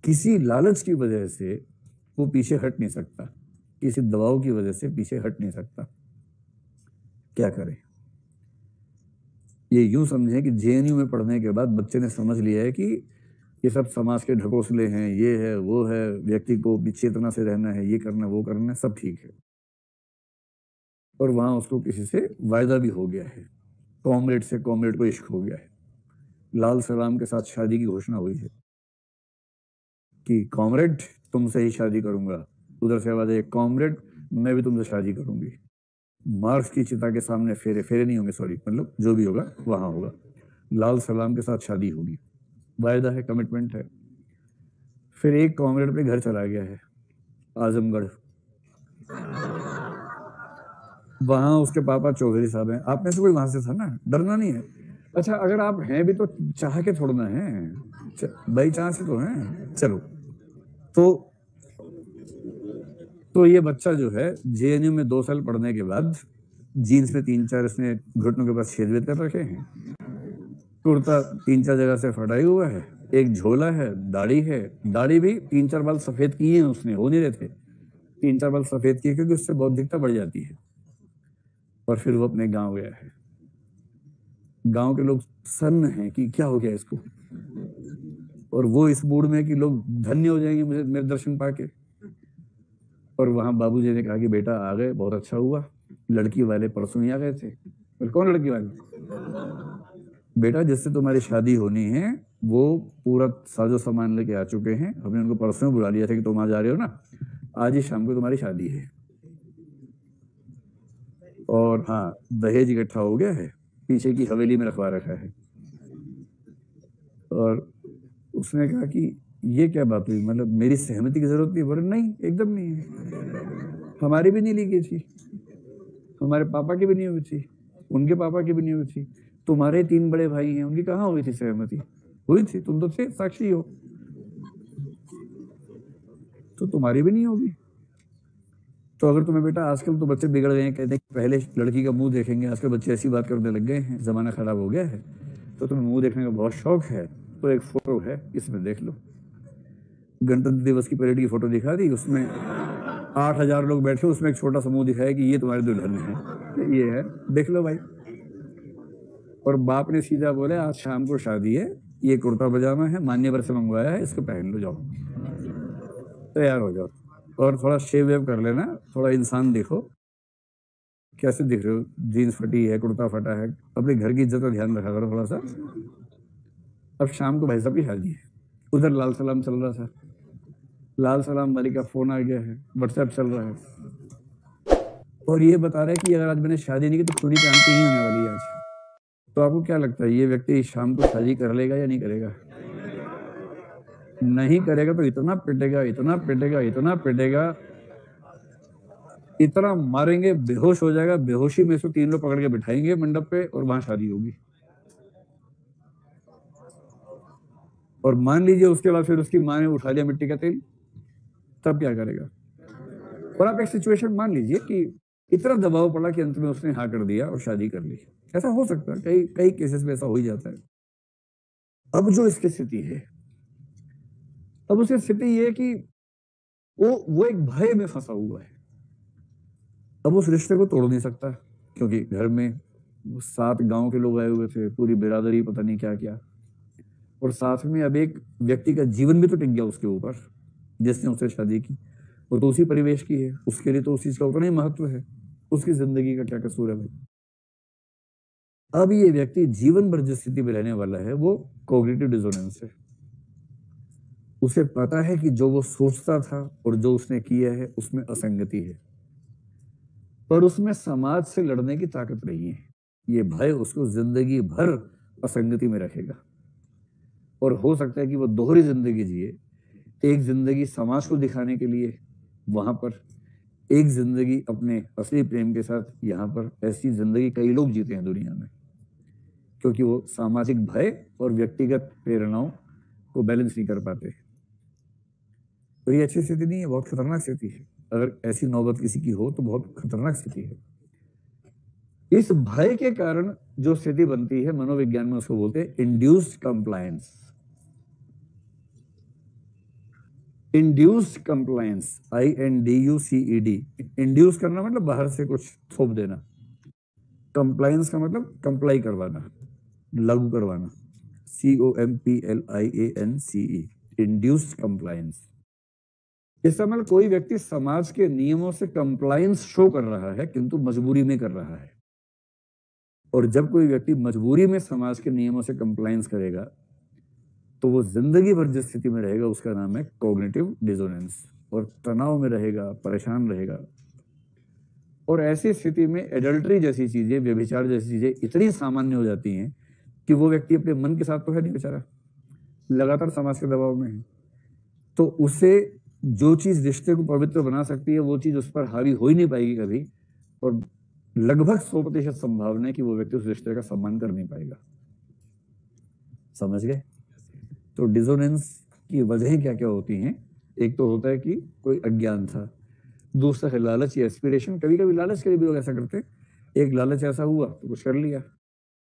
किसी लालच की वजह से वो पीछे हट नहीं सकता, किसी दबाव की वजह से पीछे हट नहीं सकता। क्या करें? ये यूं समझें कि जेएनयू में पढ़ने के बाद बच्चे ने समझ लिया है कि ये सब समाज के ढकोसले हैं, ये है वो है, व्यक्ति को अपनी चेतना से रहना है, ये करना वो करना, सब ठीक है। और वहां उसको किसी से वायदा भी हो गया है, कॉमरेड से कॉमरेड को इश्क हो गया है। लाल सलाम के साथ शादी की घोषणा हुई है कि कॉमरेड तुमसे ही शादी करूंगा। उधर से आवाज है, कॉमरेड मैं भी तुमसे शादी करूंगी। मार्क्स की चिता के सामने फेरे फेरे नहीं होंगे, सॉरी, मतलब जो भी होगा वहां होगा। लाल सलाम के साथ शादी होगी, वायदा है, कमिटमेंट है। फिर एक कॉमरेड अपने घर चला गया है, आजमगढ़। वहां उसके पापा चौधरी साहब हैं। आप में से कोई वहां से था ना, डरना नहीं है। अच्छा, अगर आप हैं भी तो चाह के छोड़ना है, बाई चांस से तो हैं। चलो, तो ये बच्चा जो है जेएनयू में 2 साल पढ़ने के बाद जीन्स में 3-4 इसने घुटनों के पास छेद कर रखे हैं, कुर्ता 3-4 जगह से फटाई हुआ है, एक झोला है, दाढ़ी है। दाढ़ी भी 3-4 बाल सफेद किए हैं उसने, हो नहीं रहे थे। 3-4 बाल सफेद किए क्योंकि उससे बौद्धिकता बढ़ जाती है। और फिर वो अपने गांव गया है। गांव के लोग सन्न हैं कि क्या हो गया इसको, और वो इस मूड में कि लोग धन्य हो जाएंगे मुझे मेरे दर्शन पाके। और वहां बाबूजी ने कहा कि बेटा आ गए, बहुत अच्छा हुआ। लड़की वाले परसों ही आ गए थे। फिर कौन लड़की वाले? बेटा जिससे तुम्हारी शादी होनी है वो पूरा साजो सामान लेके आ चुके हैं। हमने उनको परसों बुला लिया था कि तुम आ जा रहे हो ना, आज ही शाम को तुम्हारी शादी है। और हाँ, दहेज इकट्ठा हो गया है, पीछे की हवेली में रखवा रखा है। और उसने कहा कि ये क्या बात हुई, मतलब मेरी सहमति की जरूरत नहीं? बोले नहीं, एकदम नहीं है, हमारी भी नहीं ली गई थी, हमारे पापा की भी नहीं हुई थी, उनके पापा की भी नहीं हुई थी। तुम्हारे 3 बड़े भाई हैं, उनकी कहाँ हुई थी सहमति? हुई थी, तुम तो थे, साक्षी हो, तो तुम्हारी भी नहीं होगी। तो अगर तुम्हें बेटा, आजकल तो बच्चे बिगड़ गए हैं, कहते हैं कि पहले लड़की का मुंह देखेंगे, आजकल बच्चे ऐसी बात करने लग गए हैं, जमाना खराब हो गया है। तो तुम्हें मुंह देखने का बहुत शौक है, तो एक फोटो है, इसमें देख लो। गणतंत्र दिवस की परेड की फोटो दिखा दी, उसमें 8,000 लोग बैठे, उसमें एक छोटा सा मुंह दिखाया कि ये तुम्हारे दुल्हन है, ये है, देख लो भाई। और बाप ने सीधा बोले आज शाम को शादी है, ये कुर्ता पजामा है, मान्यवर से मंगवाया है, इसको पहन लो, जाओ तैयार हो जाओ, और थोड़ा शेव वेव कर लेना, थोड़ा इंसान देखो, कैसे दिख रहे हो, जीन्स फटी है, कुर्ता फटा है, अपने घर की इज्जत का ध्यान रखा करो थोड़ा सा। अब शाम को भाई साहब की शादी है, उधर लाल सलाम चल रहा था, लाल सलाम वाली का फोन आ गया है, व्हाट्सएप चल रहा है, और ये बता रहा है कि अगर आज मैंने शादी नहीं की तो खुली क्रांति ही होने वाली है आज। तो आपको क्या लगता है, ये व्यक्ति शाम को शादी कर लेगा या नहीं करेगा? नहीं करेगा तो इतना पिटेगा, इतना पिटेगा, इतना पिटेगा, इतना मारेंगे, बेहोश हो जाएगा। बेहोशी में से 3 लोग पकड़ के बिठाएंगे मंडप पे, और वहां शादी होगी। और मान लीजिए उसके बाद फिर उसकी माँ ने उठा लिया मिट्टी का तेल, तब क्या करेगा? और आप एक सिचुएशन मान लीजिए कि इतना दबाव पड़ा कि अंत में उसने हाँ कर दिया और शादी कर ली। ऐसा हो सकता है, कई कई केसेस में ऐसा हो ही जाता है। अब जो इसकी स्थिति है, अब उसकी स्थिति ये है कि वो एक भय में फंसा हुआ है। अब उस रिश्ते को तोड़ नहीं सकता, क्योंकि घर में 7 गांव के लोग आए हुए थे, पूरी बिरादरी, पता नहीं क्या क्या। और साथ में अब एक व्यक्ति का जीवन भी तो टिक गया उसके ऊपर, जिसने उससे शादी की। वो तो उसी परिवेश की है, उसके लिए तो उस चीज का उतना ही महत्व है, उसकी जिंदगी का क्या कसूर है भाई? अब ये व्यक्ति जीवन भर जिस स्थिति में रहने वाला है वो कॉग्निटिव डिसोनेंस है। उसे पता है कि जो वो सोचता था और जो उसने किया है उसमें असंगति है, पर उसमें समाज से लड़ने की ताकत नहीं है। ये भय उसको जिंदगी भर असंगति में रखेगा, और हो सकता है कि वो दोहरी जिंदगी जिए, एक जिंदगी समाज को दिखाने के लिए वहां पर, एक जिंदगी अपने असली प्रेम के साथ यहाँ पर। ऐसी जिंदगी कई लोग जीते हैं दुनिया में, क्योंकि वो सामाजिक भय और व्यक्तिगत प्रेरणाओं को बैलेंस नहीं कर पाते। तो ये अच्छी स्थिति नहीं है, बहुत खतरनाक स्थिति है। अगर ऐसी नौबत किसी की हो तो बहुत खतरनाक स्थिति है। इस भय के कारण जो स्थिति बनती है, मनोविज्ञान में उसको बोलते हैं induced compliance. Induced compliance, INDUCED, induce करना मतलब बाहर से कुछ थोप देना, कंप्लायंस का मतलब कंप्लाई करवाना, लागू करवाना, COMPLIANCE, इंड्यूस्ड कंप्लायंस। इसका मतलब कोई व्यक्ति समाज के नियमों से कंप्लायंस शो कर रहा है किंतु मजबूरी में कर रहा है, और जब कोई व्यक्ति मजबूरी में समाज के नियमों से कंप्लायंस करेगा तो वो जिंदगी भर जिस स्थिति में रहेगा उसका नाम है कॉग्निटिव डिसोनेंस, और तनाव में रहेगा, परेशान रहेगा। और ऐसी स्थिति में एडल्ट्री जैसी चीजें, व्यभिचार जैसी चीजें इतनी सामान्य हो जाती हैं कि वो व्यक्ति अपने मन के साथ तो है नहीं बेचारा, लगातार समाज के दबाव में है, तो उसे जो चीज रिश्ते को पवित्र बना सकती है वो चीज उस पर हावी हो ही नहीं पाएगी कभी, और लगभग 100% संभावना है कि वो व्यक्ति उस रिश्ते का सम्मान कर नहीं पाएगा। समझ गए? तो डिसोनेंस की वजहें क्या क्या होती हैं? एक तो होता है कि कोई अज्ञान था, दूसरा है लालच या एस्पिरेशन। कभी कभी लालच के लिए भी लोग ऐसा करते हैं, एक लालच ऐसा हुआ तो कुछ कर लिया,